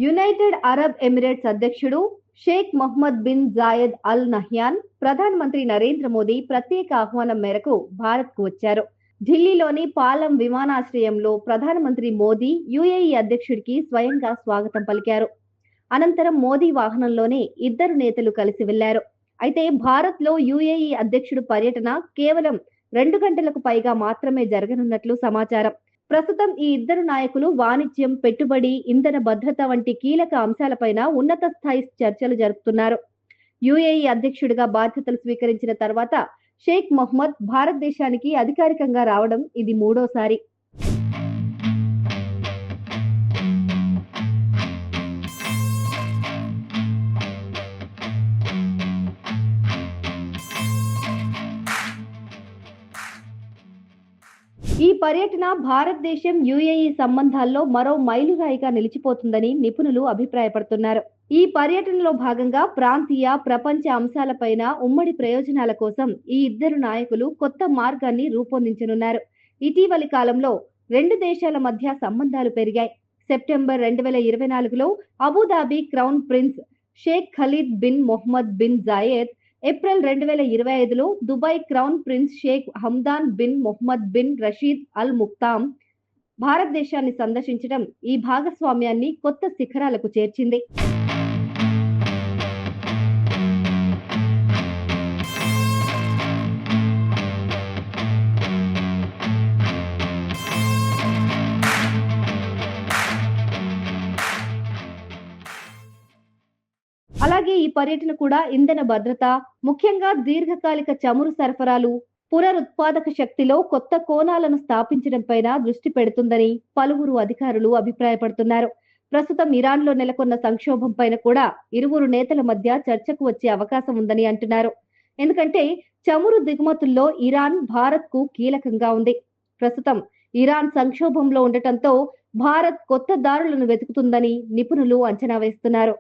United Arab Emirates అధ్యక్షుడు Sheikh Mohammed bin Zayed Al Nahyan ప్రధానమంత్రి నరేంద్ర మోదీ ప్రత్యేక ఆహ్వానం మేరకు భారత్కు వచ్చారు. ఢిల్లీలోని పాలం విమానాశ్రయంలో ప్రధానమంత్రి మోదీ యుఏఈ అధ్యక్షుడికి స్వయంగా స్వాగతం పలికారు. అనంతరం మోదీ వాహనంలోనే ఇద్దరు నేతలు కలిసి వెళ్లారు. అయితే భారత్లో యుఏఈ అధ్యక్షుడు పర్యటన కేవలం 2 గంటలకు పైగా మాత్రమే జరగనున్నట్లు సమాచారం. ప్రస్తుతం ఈ ఇద్దరు నాయకులు వాణిజ్యం, పెట్టుబడి, ఇంధన భద్రత వంటి కీలక అంశాలపైన ఉన్నత స్థాయి చర్చలు జరుపుతున్నారు. యుఏఈ అధ్యక్షుడిగా బాధ్యతలు స్వీకరించిన తర్వాత షేక్ మొహమ్మద్ భారతదేశానికి అధికారికంగా రావడం ఇది మూడోసారి. ఈ పర్యటన భారతదేశం యుఏఈ సంబంధాల్లో మరో మైలురాయిగా నిలిచిపోతుందని నిపుణులు అభిప్రాయపడుతున్నారు. ఈ పర్యటనలో భాగంగా ప్రాంతీయ, ప్రపంచ అంశాలపైన ఉమ్మడి ప్రయోజనాల కోసం ఈ ఇద్దరు నాయకులు కొత్త మార్గాన్ని రూపొందించనున్నారు. ఇటీవలి కాలంలో 2 దేశాల మధ్య సంబంధాలు పెరిగాయి. సెప్టెంబర్ 2024లో Abu Dhabi crown prince Sheikh Khalid bin Mohammed bin Zayed, April 2025లో Dubai crown prince Sheikh Hamdan bin Mohammed bin Rashid Al Maktoum భారతదేశాన్ని సందర్శించడం ఈ భాగస్వామ్యాన్ని కొత్త శిఖరాలకు చేర్చింది. అలాగే ఈ పర్యటన కూడా ఇంధన భద్రత, ముఖ్యంగా దీర్ఘకాలిక చమురు సరఫరాలు, పునరుత్పాదక శక్తిలో కొత్త కోణాలను స్థాపించడంపైన దృష్టి పెడుతుందని పలువురు అధికారులు అభిప్రాయపడుతున్నారు. ప్రస్తుతం ఇరాన్లో నెలకొన్న సంక్షోభం పైన కూడా ఇరువురు నేతల మధ్య చర్చకు వచ్చే అవకాశం ఉందని అంటున్నారు. ఎందుకంటే చమురు దిగుమతుల్లో ఇరాన్ భారత్కు కీలకంగా ఉంది. ప్రస్తుతం ఇరాన్ సంక్షోభంలో ఉండటంతో భారత్ కొత్త దారులను వెతుకుతుందని నిపుణులు అంచనా వేస్తున్నారు.